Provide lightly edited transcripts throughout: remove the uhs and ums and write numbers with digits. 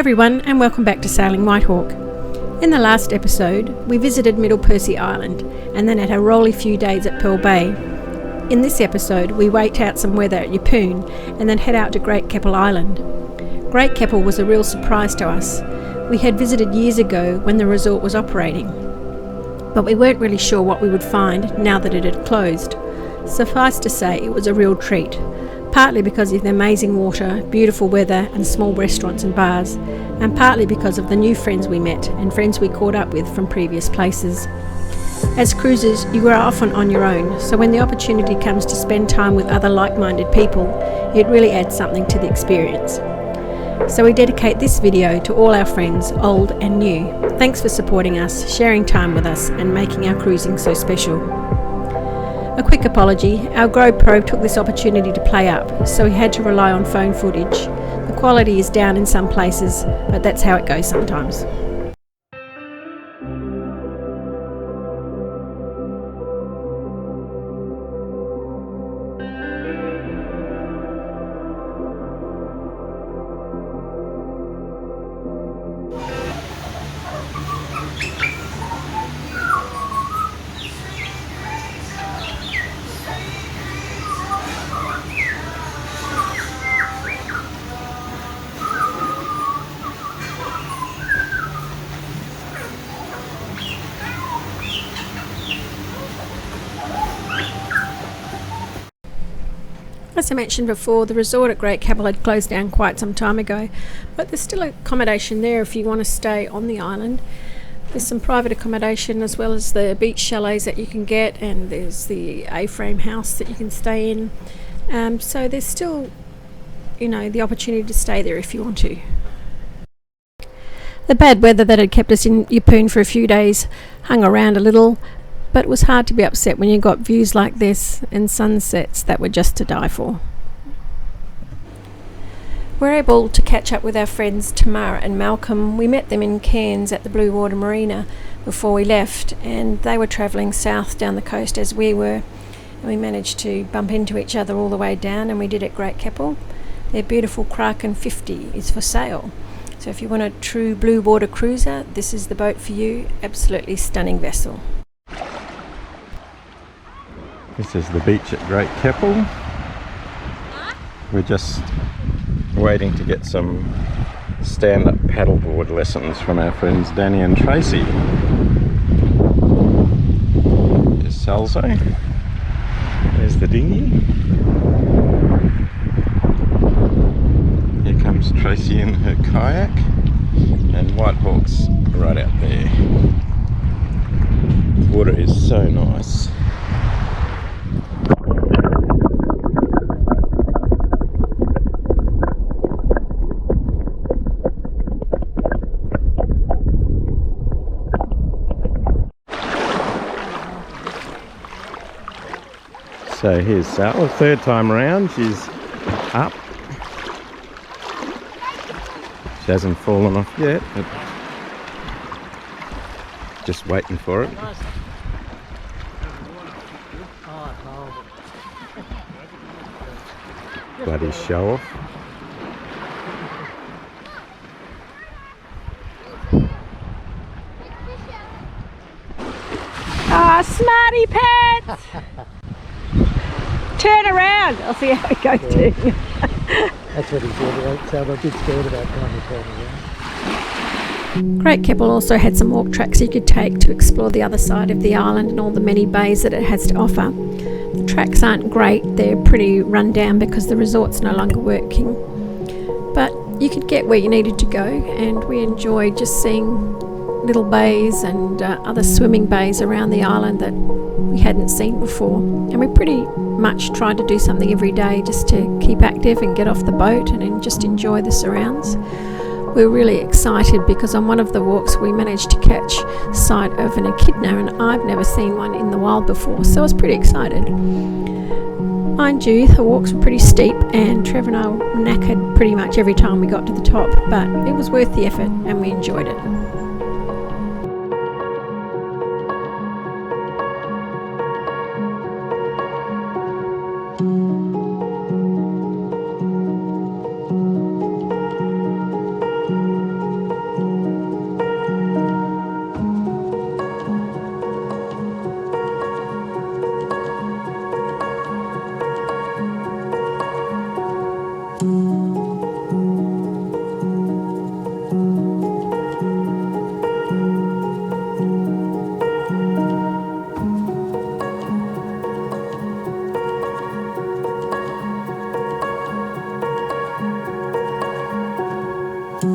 everyone, and welcome back to Sailing Whitehawk. In the last episode, we visited Middle Percy Island and then had a rolly few days at Pearl Bay. In this episode, we wait out some weather at Yeppoon and then head out to Great Keppel Island. Great Keppel was a real surprise to us. We had visited years ago when the resort was operating, but we weren't really sure what we would find now that it had closed. Suffice to say, it was a real treat, partly because of the amazing water, beautiful weather and small restaurants and bars, and partly because of the new friends we met and friends we caught up with from previous places. As cruisers, you are often on your own, so when the opportunity comes to spend time with other like-minded people, it really adds something to the experience. So we dedicate this video to all our friends, old and new. Thanks for supporting us, sharing time with us and making our cruising so special. A quick apology, our GoPro took this opportunity to play up, so we had to rely on phone footage. The quality is down in some places, but that's how it goes sometimes. As I mentioned before, the resort at Great Keppel had closed down quite some time ago, but there's still accommodation there if you want to stay on the island. There's some private accommodation as well as the beach chalets that you can get, and there's the A-frame house that you can stay in. So there's still, the opportunity to stay there if you want to. The bad weather that had kept us in Yeppoon for a few days hung around a little, but it was hard to be upset when you got views like this and sunsets that were just to die for. We're able to catch up with our friends Tamara and Malcolm. We met them in Cairns at the Blue Water Marina before we left, and they were travelling south down the coast as we were, and we managed to bump into each other all the way down, and we did at Great Keppel. Their beautiful Kraken 50 is for sale, so if you want a true blue water cruiser, this is the boat for you. Absolutely stunning vessel. This is the beach at Great Keppel. We're just waiting to get some stand-up paddleboard lessons from our friends Danny and Tracy. There's Salzo. There's the dinghy. Here comes Tracy in her kayak, and Whitehawk's right out there. The water is so nice. So here's Sal, third time around, she's up. She hasn't fallen off yet, but just waiting for it. Bloody show off. Ah, smarty pants! Turn around, I'll see how it goes too. That's what he said, so I'm a bit scared about trying to turn around. Great Keppel also had some walk tracks you could take to explore the other side of the island and all the many bays that it has to offer. The tracks aren't great, they're pretty run down because the resort's no longer working. But you could get where you needed to go, and we enjoyed just seeing little bays and other swimming bays around the island that we hadn't seen before. And we pretty much tried to do something every day just to keep active and get off the boat and then just enjoy the surrounds. We were really excited because on one of the walks we managed to catch sight of an echidna, and I've never seen one in the wild before, so I was pretty excited. Mind you, the walks were pretty steep and Trevor and I were knackered pretty much every time we got to the top, but it was worth the effort and we enjoyed it. So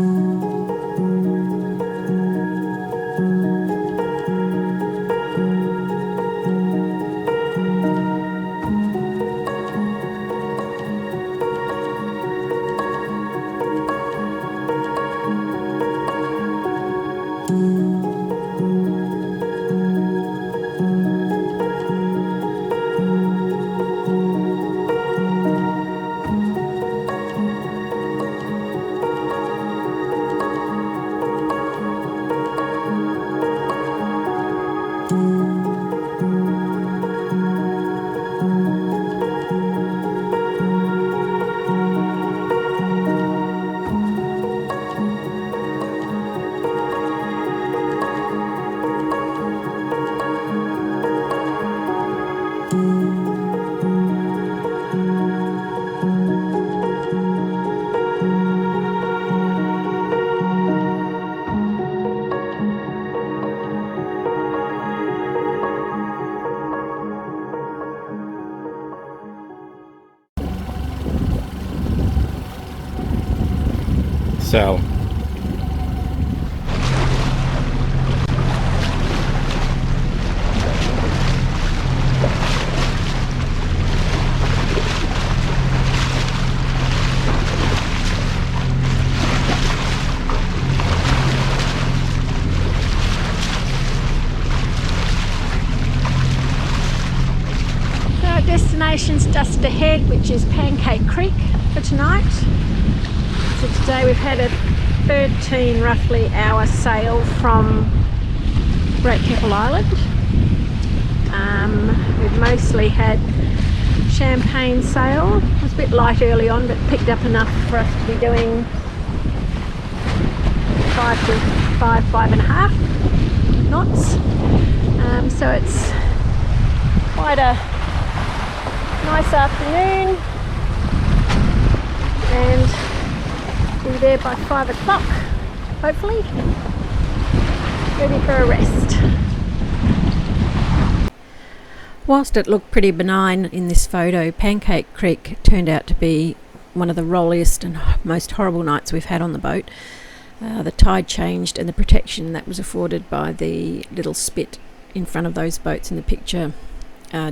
our destination's just ahead, which is Pancake Creek for tonight. So today we've had a 13 roughly hour sail from Great Keppel Island. We've mostly had champagne sail. It was a bit light early on, but picked up enough for us to be doing 5.5 knots. So it's quite a nice afternoon, and be there by 5 o'clock, hopefully, ready for a rest. Whilst it looked pretty benign in this photo, Pancake Creek turned out to be one of the rolliest and most horrible nights we've had on the boat. The tide changed, and the protection that was afforded by the little spit in front of those boats in the picture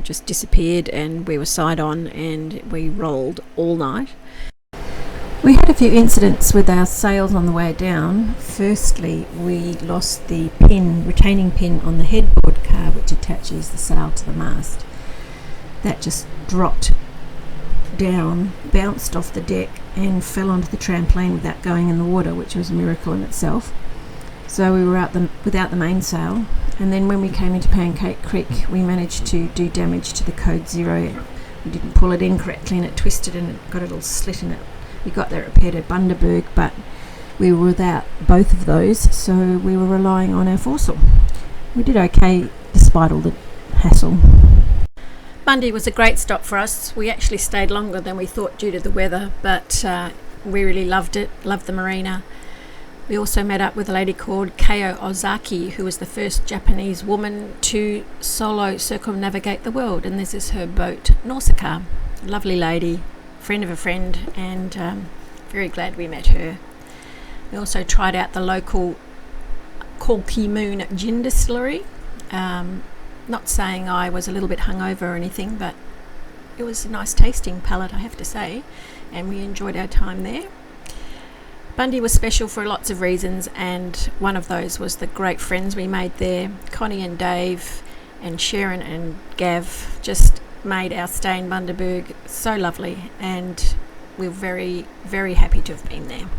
just disappeared, and we were side on and we rolled all night. We had a few incidents with our sails on the way down. Firstly, we lost the retaining pin on the headboard car which attaches the sail to the mast. That just dropped down, bounced off the deck and fell onto the trampoline without going in the water, which was a miracle in itself. So we were without the mainsail, and then when we came into Pancake Creek we managed to do damage to the code 0. We didn't pull it in correctly and it twisted and it got a little slit in it. We got that repaired at Bundaberg, but we were without both of those, so we were relying on our foresail. We did okay despite all the hassle. Bundy was a great stop for us. We actually stayed longer than we thought due to the weather, but we really loved it, loved the marina. We also met up with a lady called Keio Ozaki, who was the first Japanese woman to solo circumnavigate the world, and this is her boat, Nausicaa. Lovely lady, friend of a friend, and very glad we met her. We also tried out the local Corky Moon gin distillery. Not saying I was a little bit hungover or anything, but it was a nice tasting palate, I have to say, and we enjoyed our time there. Bundy was special for lots of reasons, and one of those was the great friends we made there. Connie and Dave and Sharon and Gav just made our stay in Bundaberg so lovely, and we're very, very happy to have been there.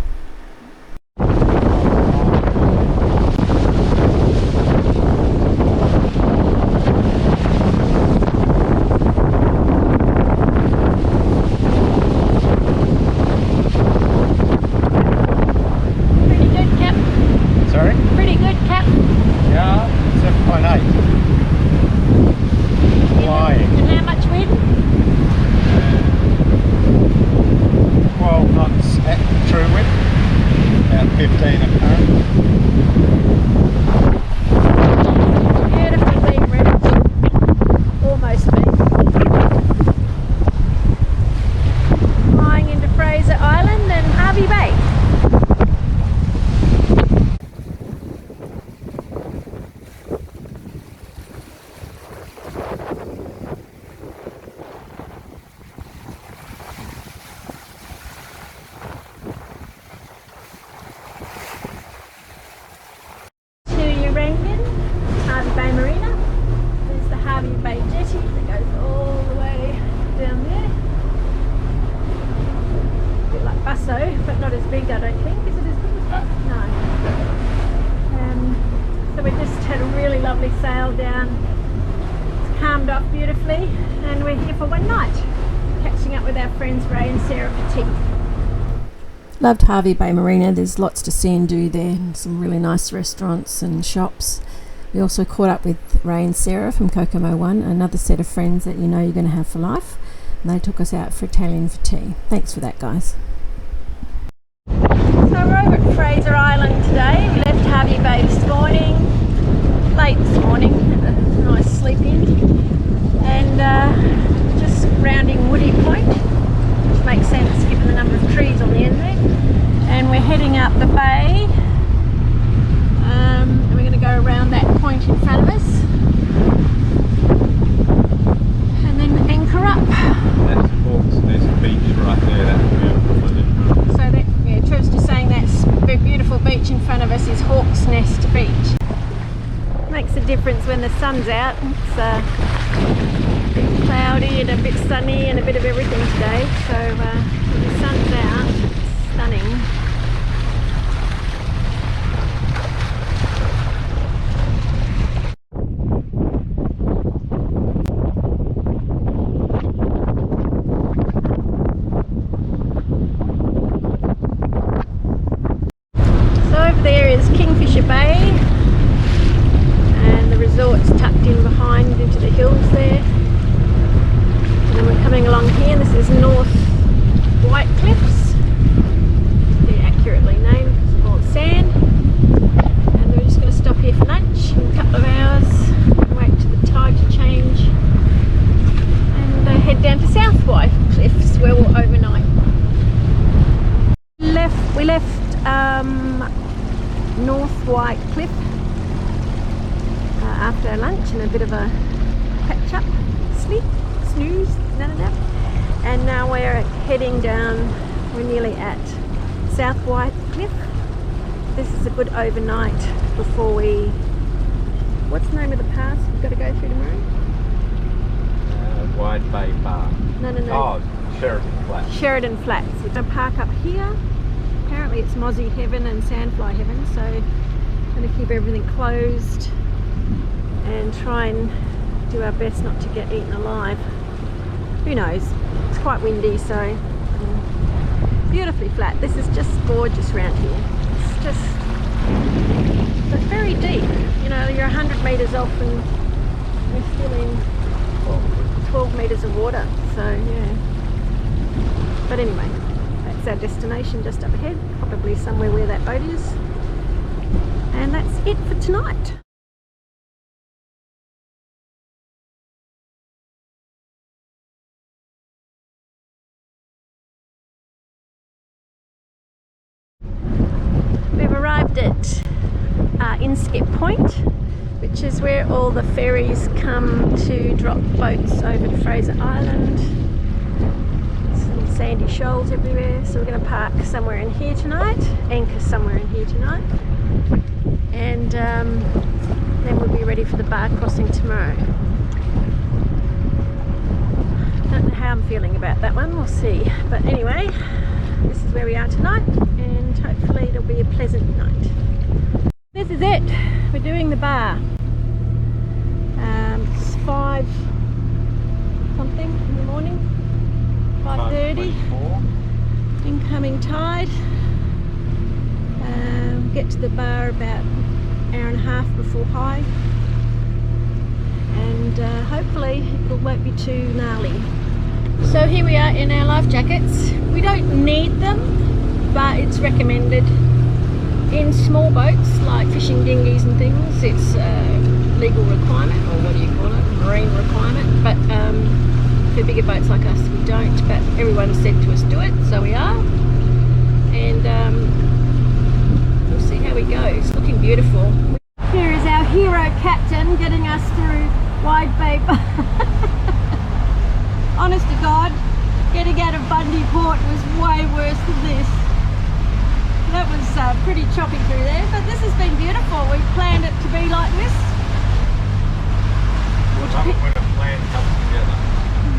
Pretty good, Cap. sorry? Pretty good, Cap. Yeah, 7.8. Flying. And how much wind? 12 knots at true wind, about 15 at current. Beautifully been wrecked. Almost been. Flying into Fraser Island and Hervey Bay. so, but not as big, I don't think. Is it as big as that? No. So we just had a really lovely sail down. It's calmed off beautifully, and we're here for one night, catching up with our friends Ray and Sarah for tea. Loved Hervey Bay Marina. There's lots to see and do there, and some really nice restaurants and shops. We also caught up with Ray and Sarah from Kokomo One, another set of friends that you know you're going to have for life, and they took us out for Italian for tea. Thanks for that, guys. So we're over at Fraser Island today. We left Hervey Bay this morning, late this morning, had a nice sleep in, and just rounding Woody Point, which makes sense given the number of trees on the end there, and we're heading up the bay, and we're going to go around that point in front of us, and then anchor up. That's Hawks, there's a beach right there, that's beautiful, isn't it? So that, yeah, Trev's just saying that beautiful beach in front of us is Hawks Nest Beach. Makes a difference when the sun's out. It's a bit cloudy and a bit sunny and a bit of everything today. So when the sun's out, it's stunning. There is Kingfisher Bay, and the resort's tucked in behind into the hills there. And then we're coming along here, and this is North White Cliffs. They're accurately named because of all the sand. And we're just going to stop here for lunch in a couple of hours, wait for the tide to change, and head down to South White Cliffs where we'll overnight. We left North White Cliff after our lunch and a bit of a catch up, snooze, none of that. And now we're heading down, we're nearly at South White Cliff. This is a good overnight before we, what's the name of the pass we've got to go through tomorrow? Wide Bay Bar. No. Oh, Sheridan Flats. Sheridan Flats. We're going to park up here. Apparently it's mozzie heaven and sandfly heaven, so I'm going to keep everything closed and try and do our best not to get eaten alive. Who knows? It's quite windy, so beautifully flat. This is just gorgeous around here. It's just, but very deep. You know, you're 100 metres off and we're still in 12 metres of water, so yeah. But anyway, that's our destination just up ahead, probably somewhere where that boat is. And that's it for tonight. We've arrived at Inskip Point, which is where all the ferries come to drop boats over to Fraser Island. Some sandy shoals everywhere, so we're going to park somewhere in here tonight, anchor somewhere in here tonight, and then we'll be ready for the bar crossing tomorrow. Don't know how I'm feeling about that one, we'll see. But anyway, this is where we are tonight, and hopefully it'll be a pleasant night. This is it, we're doing the bar. It's 5 something in the morning, 5:30, incoming tide. Get to the bar about an hour and a half before high, and hopefully it won't be too gnarly. So here we are in our life jackets. We don't need them, but it's recommended in small boats like fishing dinghies and things. It's a legal requirement, or what do you call it, marine requirement, but for bigger boats like us we don't, but everyone said to us do it, so we are, and we'll see how we go. It's looking beautiful. Here is our hero captain getting us through Wide Bay. Honest to God, getting out of Bundy Port was way worse than this. That was pretty choppy through there, but this has been beautiful. We planned it to be like this. Love it when a plan comes together.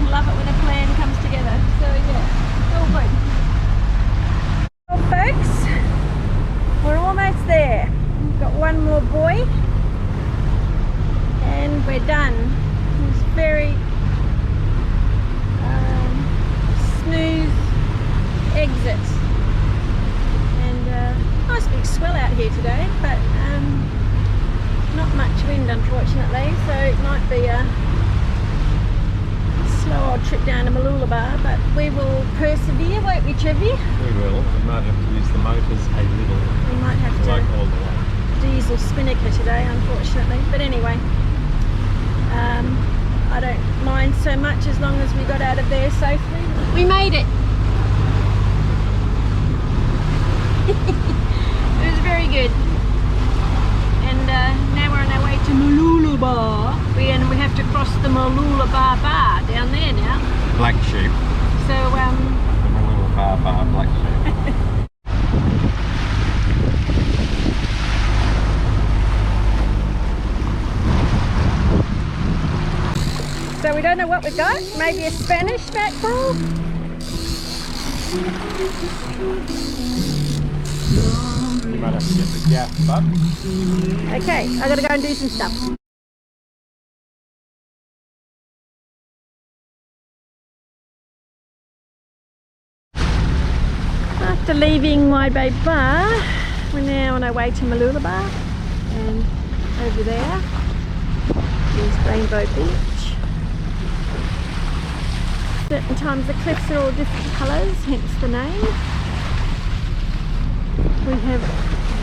Love it when a plan comes together. So yeah, it's all good. folks. We're almost there. We've got one more buoy and we're done. It's very smooth exit, and nice big swell out here today, but not much wind unfortunately, so it might be a slow old trip down to Mooloolaba, but we will persevere, won't we, Trevi? We will. We might have to use the motors a little. We might have Like to all the way. diesel spinnaker today, unfortunately. But anyway, I don't mind so much as long as we got out of there safely. We made it. It was very good. And now we're on our way to Mooloolaba. We have to cross the Mooloolaba bar down there now. Black sheep. So The Mooloolaba black sheep. So we don't know what we've got. Maybe a Spanish mackerel. You might have to get the gas up. Okay, I gotta go and do some stuff. After leaving Wide Bay Bar, we're now on our way to Mooloolaba, and over there is Rainbow Beach. Certain times the cliffs are all different colours, hence the name. We have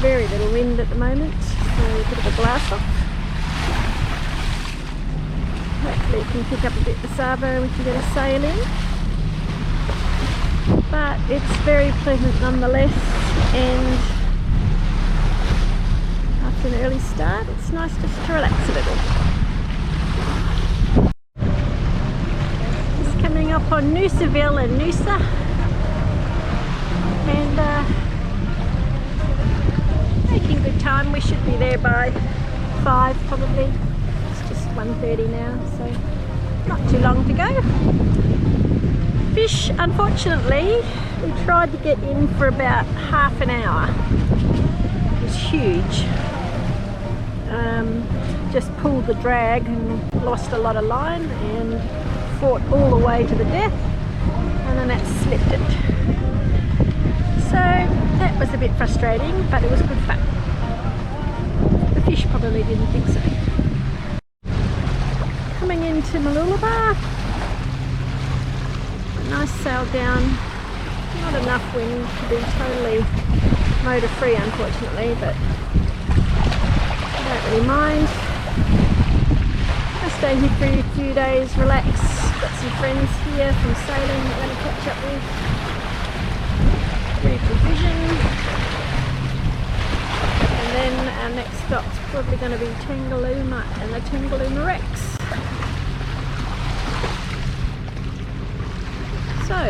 very little wind at the moment, so a bit of a blast off. Hopefully it can pick up a bit the Savo, we can get a sail in. But it's very pleasant nonetheless, and after an early start it's nice just to relax a little. Just coming up on Noosaville and Noosa, and making good time. We should be there by 5 probably. It's just 1:30 now, so not too long to go. Fish, unfortunately, we tried to get in for about half an hour. It was huge. Just pulled the drag and lost a lot of line and fought all the way to the death, and then that slipped it. So that was a bit frustrating, but it was good fun. The fish probably didn't think so. Coming into Mooloolaba, a nice sail down, not enough wind to be totally motor free unfortunately, but I don't really mind. I'll stay here for a few days, relax, got some friends here from sailing that we're going to catch up with. Reprovision, and then our next stop's probably going to be Tangalooma and the Tangalooma Rex. So,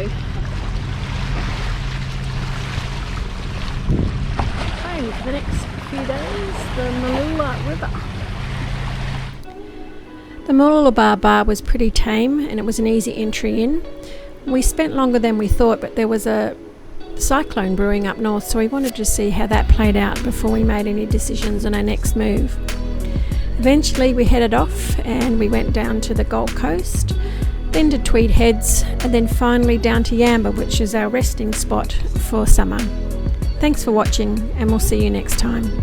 home for the next few days, the Mooloolaba River. The Mooloolaba bar was pretty tame and it was an easy entry in. We spent longer than we thought, but there was a cyclone brewing up north, so we wanted to see how that played out before we made any decisions on our next move. Eventually we headed off and we went down to the Gold Coast, then to Tweed Heads, and then finally down to Yamba, which is our resting spot for summer. Thanks for watching, and we'll see you next time.